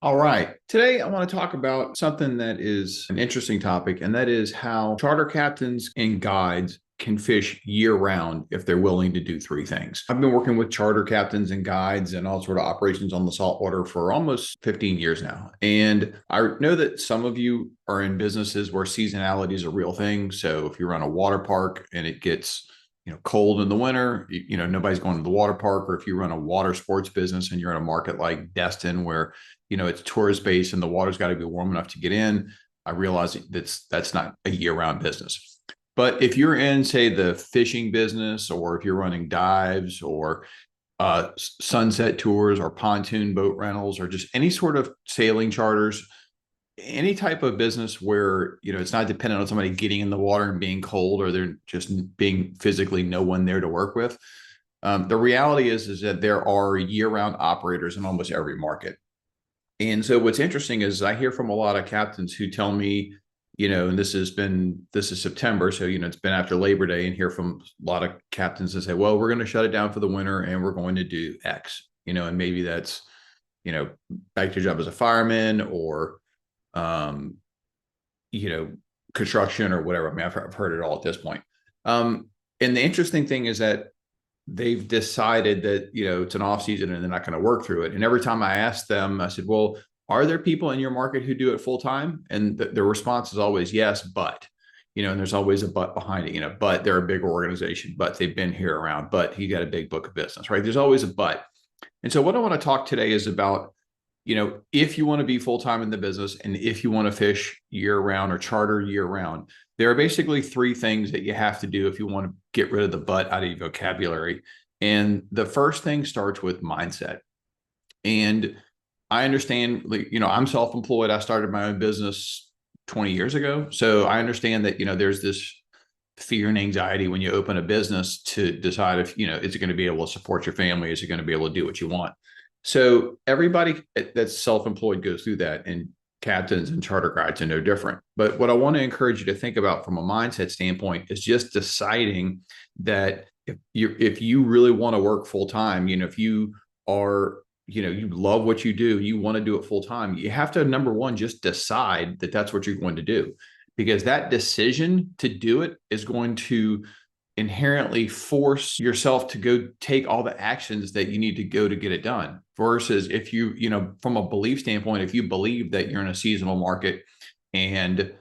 All right. Today, I want to talk about something that is an interesting topic, and that is how charter captains and guides can fish year round if they're willing to do three things. I've been working with charter captains and guides and all sort of operations on the saltwater for almost 15 years now. And I know that some of you are in businesses where seasonality is a real thing. So if you run a water park and it gets cold in the winter, nobody's going to the water park. Or if you run a water sports business and you're in a market like Destin where it's tourist based and the water's got to be warm enough to get in. I realize that's not a year-round business. But if you're in, say, the fishing business, or if you're running dives or sunset tours or pontoon boat rentals or just any sort of sailing charters, any type of business where it's not dependent on somebody getting in the water and being cold, or there just being physically no one there to work with. The reality is that there are year-round operators in almost every market. And so what's interesting is I hear from a lot of captains who tell me, and this is September. So, it's been after Labor Day, and hear from a lot of captains that say, well, we're going to shut it down for the winter and we're going to do X, and maybe that's, back to your job as a fireman or, construction or whatever. I mean, I've heard it all at this point. And the interesting thing is that they've decided that, it's an off season and they're not going to work through it. And every time I ask them, I said, well, are there people in your market who do it full time? And the response is always yes, but, and there's always a but behind it, but they're a bigger organization, but they've been here around, but he got a big book of business, right? There's always a but. And so what I want to talk today is about, if you want to be full-time in the business and if you want to fish year round or charter year round, there are basically three things that you have to do if you want to get rid of the but out of your vocabulary. And the first thing starts with mindset. And I understand, I'm self-employed. I started my own business 20 years ago. So I understand that, there's this fear and anxiety when you open a business to decide if, is it going to be able to support your family? Is it going to be able to do what you want? So everybody that's self-employed goes through that, and captains and charter guides are no different. But what I want to encourage you to think about from a mindset standpoint is just deciding that if you really want to work full time, if you are, you love what you do, you want to do it full time, you have to, number one, just decide that that's what you're going to do, because that decision to do it is going to inherently force yourself to go take all the actions that you need to go to get it done. Versus if you, from a belief standpoint, if you believe that you're in a seasonal market and,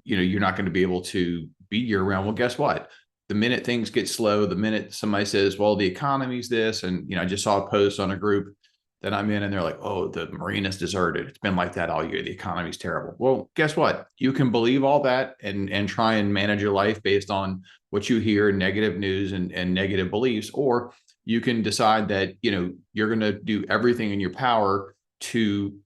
you're not going to be able to be year round, well, guess what? The minute things get slow, the minute somebody says, well, the economy's this, and, I just saw a post on a group that I'm in and they're like, oh, the marina's deserted. It's been like that all year. The economy's terrible. Well, guess what? You can believe all that and try and manage your life based on what you hear, negative news and negative beliefs, or you can decide that, you're going to do everything in your power to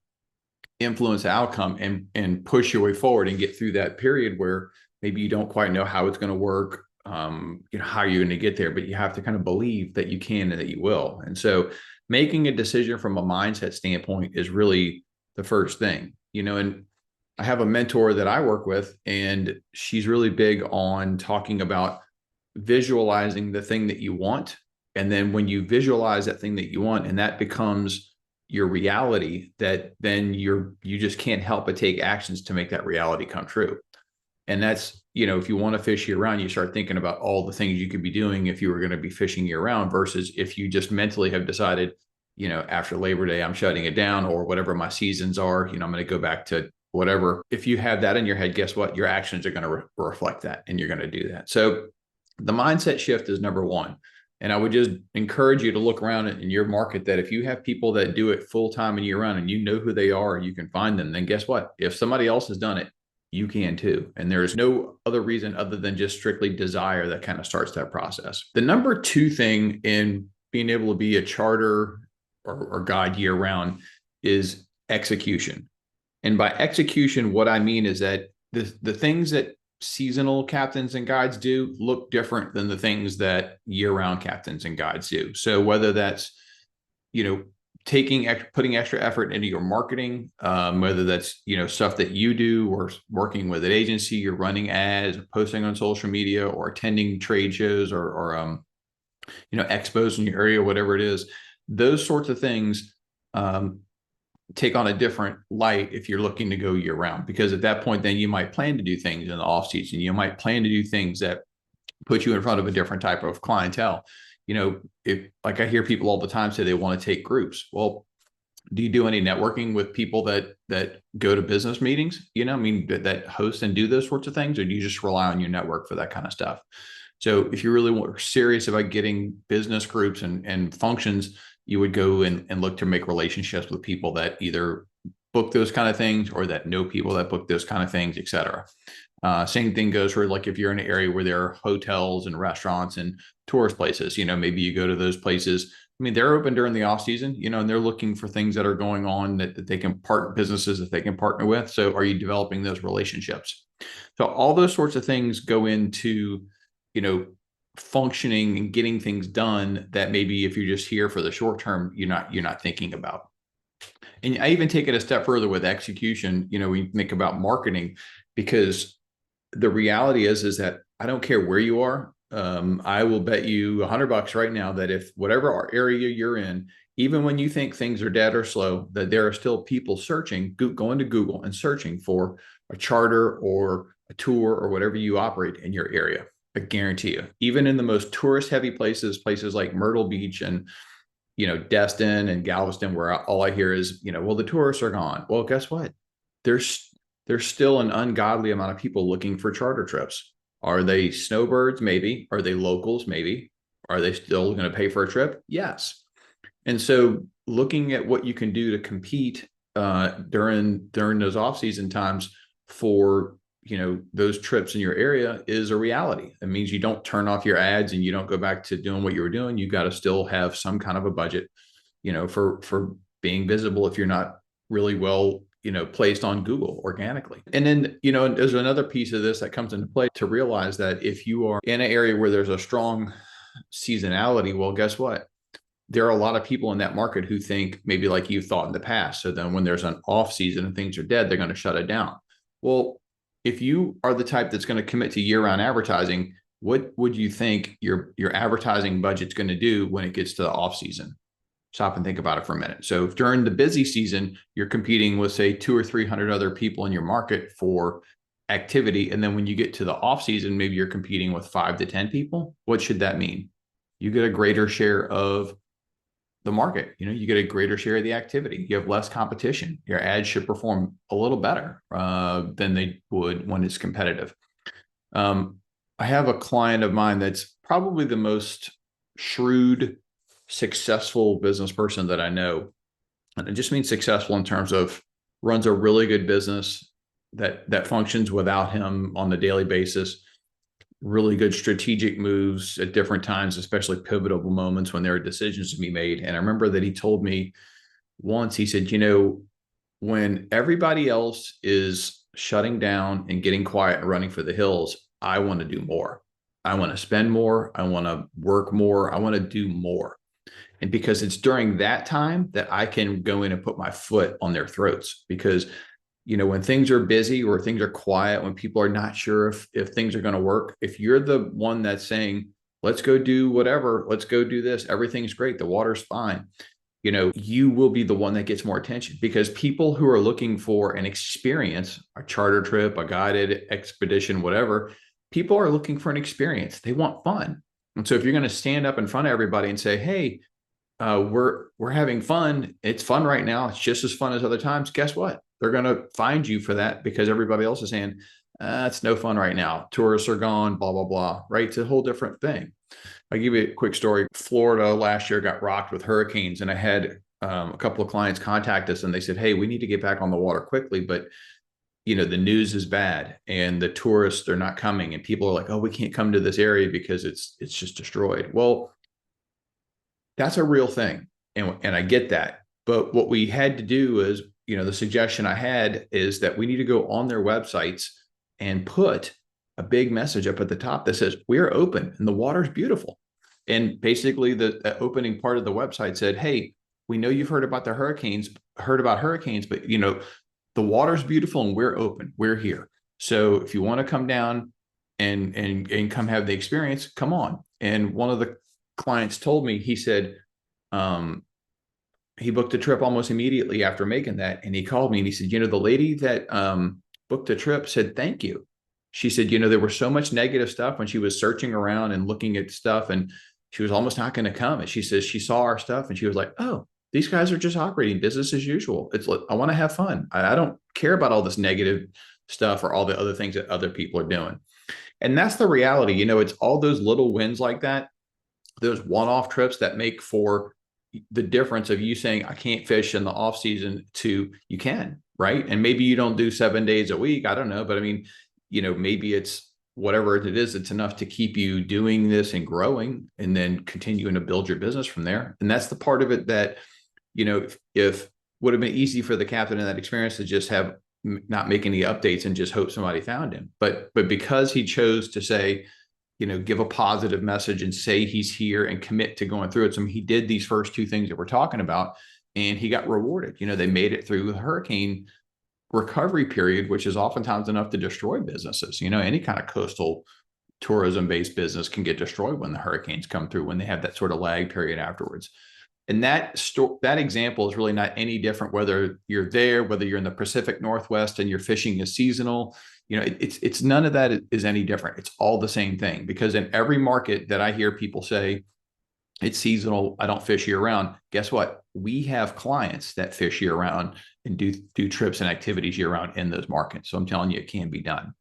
influence the outcome and push your way forward and get through that period where maybe you don't quite know how it's going to work, how you're going to get there, but you have to kind of believe that you can and that you will. And so making a decision from a mindset standpoint is really the first thing, and I have a mentor that I work with, and she's really big on talking about visualizing the thing that you want. And then when you visualize that thing that you want, and that becomes your reality, that then you just can't help but take actions to make that reality come true. And that's, if you want to fish year round, you start thinking about all the things you could be doing if you were going to be fishing year round, versus if you just mentally have decided, after Labor Day, I'm shutting it down, or whatever my seasons are, I'm going to go back to whatever. If you have that in your head, guess what? Your actions are going to reflect that, and you're going to do that. So the mindset shift is number one. And I would just encourage you to look around in your market, that if you have people that do it full time and year round, and you know who they are, and you can find them, then guess what? If somebody else has done it, you can too. And there's no other reason other than just strictly desire that kind of starts that process. The number two thing in being able to be a charter or guide year round is execution. And by execution, what I mean is that the things that seasonal captains and guides do look different than the things that year-round captains and guides do. So whether that's, putting extra effort into your marketing, whether that's, stuff that you do, or working with an agency, you're running ads, or posting on social media, or attending trade shows, or expos in your area, whatever it is, those sorts of things take on a different light if you're looking to go year round, because at that point, then you might plan to do things in the off season. You might plan to do things that put you in front of a different type of clientele. If like I hear people all the time say they want to take groups. Well, do you do any networking with people that go to business meetings? I mean, that host and do those sorts of things, or do you just rely on your network for that kind of stuff? So if you really were serious about getting business groups and functions, you would go and look to make relationships with people that either book those kind of things or that know people that book those kind of things, et cetera. Same thing goes for like if you're in an area where there are hotels and restaurants and tourist places, maybe you go to those places. I mean, they're open during the off season, and they're looking for things that are going on that they can businesses that they can partner with. So are you developing those relationships? So all those sorts of things go into, functioning and getting things done that maybe if you're just here for the short term, you're not thinking about. And I even take it a step further with execution. We think about marketing, because the reality is that I don't care where you are. I will bet you $100 right now that if whatever area you're in, even when you think things are dead or slow, that there are still people searching, going to Google and searching for a charter or a tour or whatever you operate in your area. I guarantee you, even in the most tourist heavy places like Myrtle Beach and, Destin and Galveston, where all I hear is, well, the tourists are gone. Well, guess what? There's still an ungodly amount of people looking for charter trips. Are they snowbirds? Maybe. Are they locals? Maybe. Are they still going to pay for a trip? Yes. And so looking at what you can do to compete during those off-season times for, those trips in your area is a reality. It means you don't turn off your ads and you don't go back to doing what you were doing. You got to still have some kind of a budget, for being visible if you're not really well placed on Google organically. And then, there's another piece of this that comes into play to realize that if you are in an area where there's a strong seasonality, well, guess what? There are a lot of people in that market who think maybe like you thought in the past. So then when there's an off season and things are dead, they're going to shut it down. Well, if you are the type that's going to commit to year-round advertising, what would you think your advertising budget's going to do when it gets to the off season? Stop and think about it for a minute. So if during the busy season, you're competing with, say, 200 or 300 other people in your market for activity, and then when you get to the off season, maybe you're competing with 5 to 10 people, what should that mean? You get a greater share of the market. You get a greater share of the activity. You have less competition. Your ads should perform a little better than they would when it's competitive. I have a client of mine that's probably the most shrewd, successful business person that I know. And it just means successful in terms of runs a really good business that functions without him on a daily basis. Really good strategic moves at different times, especially pivotal moments when there are decisions to be made. And I remember that he told me once, he said, when everybody else is shutting down and getting quiet and running for the hills, I want to do more. I want to spend more. I want to work more. I want to do more. And because it's during that time that I can go in and put my foot on their throats, because when things are busy or things are quiet, when people are not sure if things are going to work, if you're the one that's saying, let's go do whatever, let's go do this, everything's great, the water's fine, you will be the one that gets more attention, because people who are looking for an experience, a charter trip, a guided expedition, whatever, people are looking for an experience. They want fun. And so if you're going to stand up in front of everybody and say, hey, we're having fun, it's fun right now, it's just as fun as other times, guess what? They're going to find you for that, because everybody else is saying, it's no fun right now. Tourists are gone, blah, blah, blah, right? It's a whole different thing. I'll give you a quick story. Florida last year got rocked with hurricanes, and I had a couple of clients contact us and they said, hey, we need to get back on the water quickly, but the news is bad and the tourists are not coming, and people are like, oh, we can't come to this area because it's just destroyed. Well, that's a real thing. And I get that. But what we had to do is, the suggestion I had is that we need to go on their websites and put a big message up at the top that says, we're open and the water's beautiful. And basically the opening part of the website said, hey, we know you've heard about hurricanes, but the water's beautiful and we're open, we're here. So if you want to come down and come have the experience, come on. And one of the clients told me, he said, he booked a trip almost immediately after making that. And he called me and he said, the lady that booked the trip said, thank you. She said, there was so much negative stuff when she was searching around and looking at stuff, and she was almost not going to come. And she says she saw our stuff and she was like, oh, these guys are just operating business as usual. It's like, I want to have fun. I don't care about all this negative stuff or all the other things that other people are doing. And that's the reality. It's all those little wins like that, those one-off trips that make for the difference of you saying, I can't fish in the off season to you can, right? And maybe you don't do 7 days a week. I don't know. But I mean, maybe it's whatever it is, it's enough to keep you doing this and growing and then continuing to build your business from there. And that's the part of it that, if would have been easy for the captain in that experience to just have not make any updates and just hope somebody found him. But because he chose to say, give a positive message and say he's here and commit to going through it. So he did these first two things that we're talking about, and he got rewarded. They made it through the hurricane recovery period, which is oftentimes enough to destroy businesses. Any kind of coastal tourism-based business can get destroyed when the hurricanes come through, when they have that sort of lag period afterwards. And that example is really not any different, whether you're there, whether you're in the Pacific Northwest and your fishing is seasonal. It's none of that is any different. It's all the same thing, because in every market that I hear people say it's seasonal, I don't fish year round. Guess what? We have clients that fish year round and do trips and activities year round in those markets. So I'm telling you, it can be done.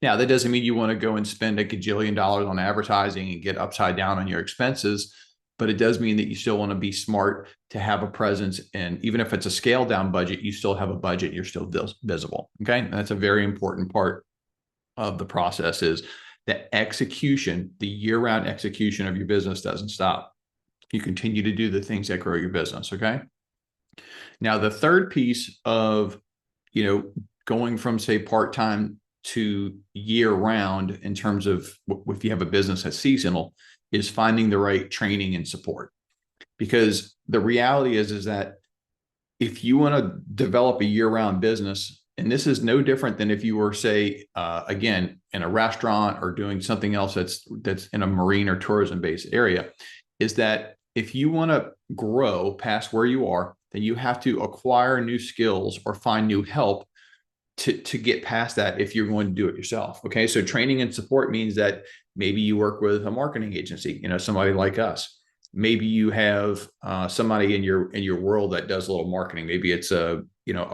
Now, that doesn't mean you want to go and spend $1 gajillion on advertising and get upside down on your expenses, but it does mean that you still want to be smart to have a presence. And even if it's a scaled down budget, you still have a budget, you're still visible. Okay. And that's a very important part of the process, is the execution, the year-round execution of your business doesn't stop. You continue to do the things that grow your business. Okay. Now, the third piece of, going from, say, part-time to year-round in terms of if you have a business that's seasonal, is finding the right training and support. Because the reality is that if you want to develop a year-round business, and this is no different than if you were, say, again, in a restaurant or doing something else that's in a marine or tourism-based area, is that if you want to grow past where you are, then you have to acquire new skills or find new help to get past that if you're going to do it yourself. Okay. So training and support means that maybe you work with a marketing agency, somebody like us. Maybe you have somebody in your world that does a little marketing. Maybe it's a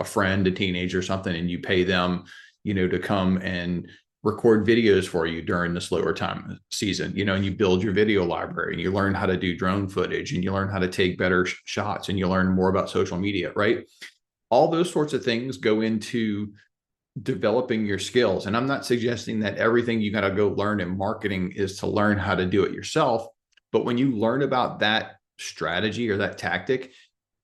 friend, a teenager or something, and you pay them, to come and record videos for you during the slower time season, and you build your video library and you learn how to do drone footage and you learn how to take better shots and you learn more about social media, right? All those sorts of things go into developing your skills. And I'm not suggesting that everything you got to go learn in marketing is to learn how to do it yourself. But when you learn about that strategy or that tactic,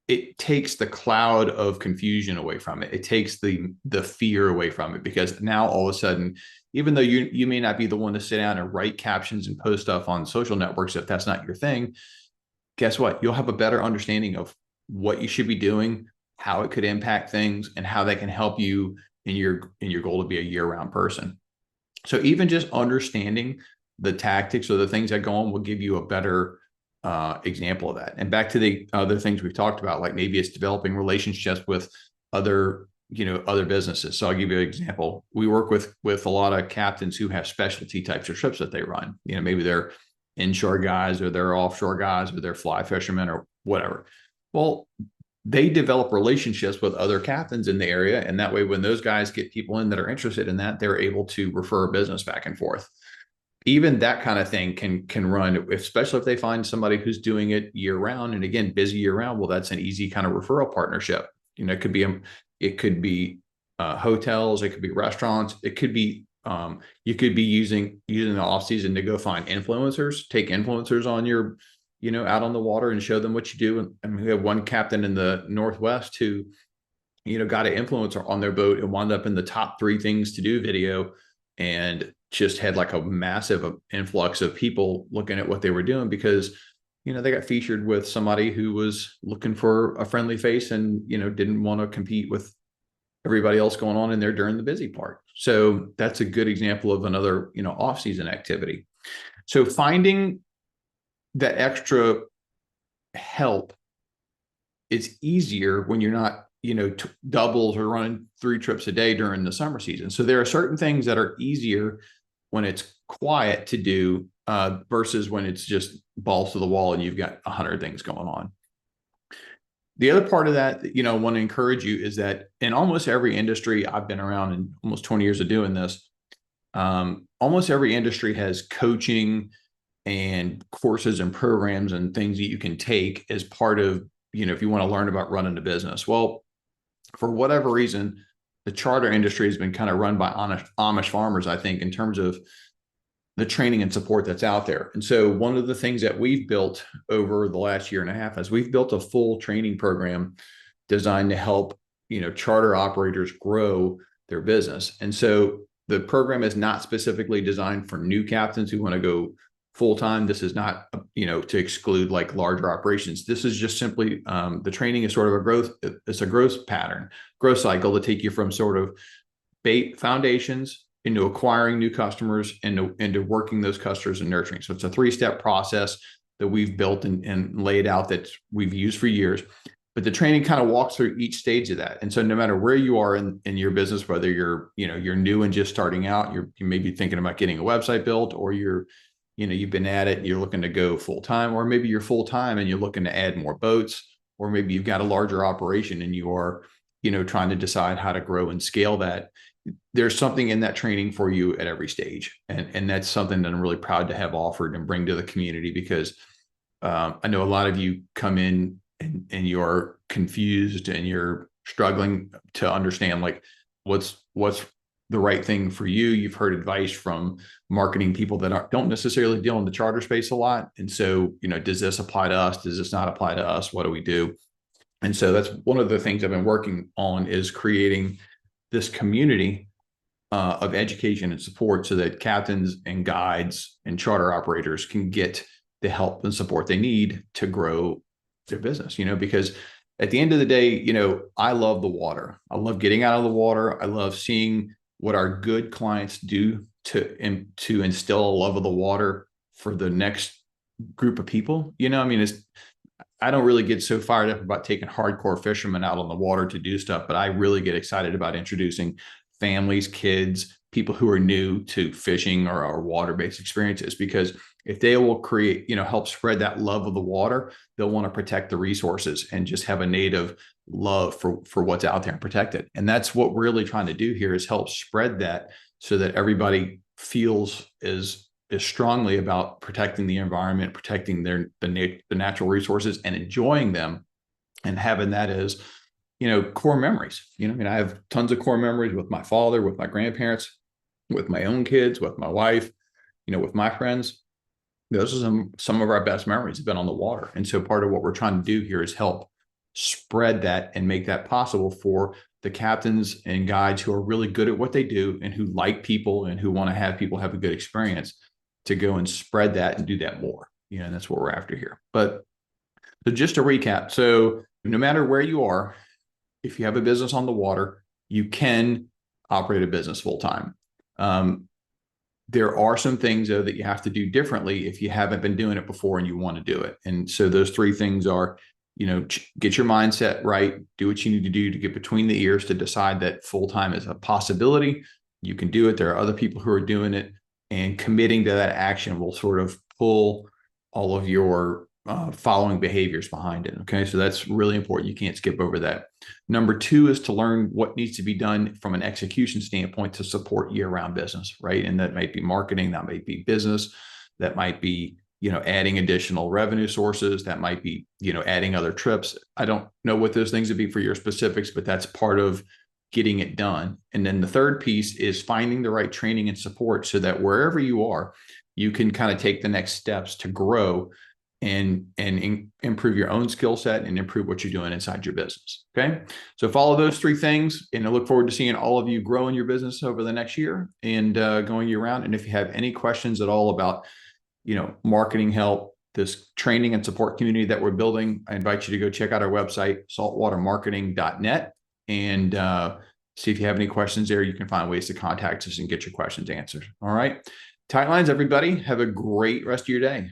it takes the cloud of confusion away from it. It takes the fear away from it, because now all of a sudden, even though you may not be the one to sit down and write captions and post stuff on social networks, if that's not your thing, guess what? You'll have a better understanding of what you should be doing, how it could impact things, and how that can help you in your goal to be a year-round person. So even just understanding the tactics or the things that go on will give you a better example of that. And back to the other things we've talked about, like maybe it's developing relationships with other businesses. So I'll give you an example. We work with a lot of captains who have specialty types of trips that they run. Maybe they're inshore guys or they're offshore guys or they're fly fishermen or whatever. Well, they develop relationships with other captains in the area. And that way, when those guys get people in that are interested in that, they're able to refer a business back and forth. Even that kind of thing can run, especially if they find somebody who's doing it year round. And again, busy year round. Well, that's an easy kind of referral partnership. It could be hotels, it could be restaurants, it could be you could be using the off season to go find influencers, take influencers on your out on the water and show them what you do. And we have one captain in the Northwest who, got an influencer on their boat and wound up in the top 3 things to do video, and just had like a massive influx of people looking at what they were doing because, they got featured with somebody who was looking for a friendly face and, didn't want to compete with everybody else going on in there during the busy part. So that's a good example of another, off-season activity. So finding that extra help it's easier when you're not, doubles or running 3 trips a day during the summer season. So there are certain things that are easier when it's quiet to do versus when it's just balls to the wall and you've got 100 things going on. The other part of that, I want to encourage you is that in almost every industry, I've been around in almost 20 years of doing this, almost every industry has coaching and courses and programs and things that you can take as part of, if you want to learn about running a business. Well, for whatever reason, the charter industry has been kind of run by Amish farmers, I think, in terms of the training and support that's out there. And so one of the things that we've built over the last year and a half is we've built a full training program designed to help, charter operators grow their business. And so the program is not specifically designed for new captains who want to go full-time. This is not, to exclude like larger operations. This is just simply the training is sort of it's a growth pattern, growth cycle to take you from sort of foundations into acquiring new customers and into working those customers and nurturing. So it's a 3-step process that we've built and laid out that we've used for years. But the training kind of walks through each stage of that. And so no matter where you are in your business, whether you're new and just starting out, you may be thinking about getting a website built, or you've been at it, you're looking to go full time, or maybe you're full time and you're looking to add more boats, or maybe you've got a larger operation and you are, trying to decide how to grow and scale that. There's something in that training for you at every stage. And that's something that I'm really proud to have offered and bring to the community, because I know a lot of you come in and you're confused and you're struggling to understand like what's the right thing for you. You've heard advice from marketing people that don't necessarily deal in the charter space a lot. And so, does this apply to us? Does this not apply to us? What do we do? And so that's one of the things I've been working on, is creating this community of education and support so that captains and guides and charter operators can get the help and support they need to grow their business, because at the end of the day, I love the water. I love getting out of the water. I love seeing what our good clients do to instill a love of the water for the next group of people. I don't really get so fired up about taking hardcore fishermen out on the water to do stuff, but I really get excited about introducing families, kids, people who are new to fishing or water-based experiences, because if they will create, help spread that love of the water, they'll want to protect the resources and just have a native love for what's out there and protect it. And that's what we're really trying to do here, is help spread that so that everybody feels as strongly about protecting the environment, protecting the natural resources and enjoying them, and having that as, core memories. I have tons of core memories with my father, with my grandparents, with my own kids, with my wife, with my friends. Those are some of our best memories have been on the water. And so part of what we're trying to do here is help spread that and make that possible for the captains and guides who are really good at what they do and who like people and who want to have people have a good experience, to go and spread that and do that more. And that's what we're after here. But so just to recap, so no matter where you are, if you have a business on the water, you can operate a business full time. There are some things, though, that you have to do differently if you haven't been doing it before and you want to do it. And so those 3 things are, get your mindset right, do what you need to do to get between the ears to decide that full-time is a possibility. You can do it. There are other people who are doing it, and committing to that action will sort of pull all of your following behaviors behind it. Okay. So that's really important. You can't skip over that. Number 2 is to learn what needs to be done from an execution standpoint to support year-round business, right? And that might be marketing, that might be business, that might be, adding additional revenue sources, that might be, adding other trips. I don't know what those things would be for your specifics, but that's part of getting it done. And then the third piece is finding the right training and support so that wherever you are, you can kind of take the next steps to grow and improve your own skill set and improve what you're doing inside your business. Okay. So follow those 3 things, and I look forward to seeing all of you grow in your business over the next year and going year round. And if you have any questions at all about, marketing help, this training and support community that we're building, I invite you to go check out our website, saltwatermarketing.net, and see if you have any questions there. You can find ways to contact us and get your questions answered. All right. Tight lines, everybody. Have a great rest of your day.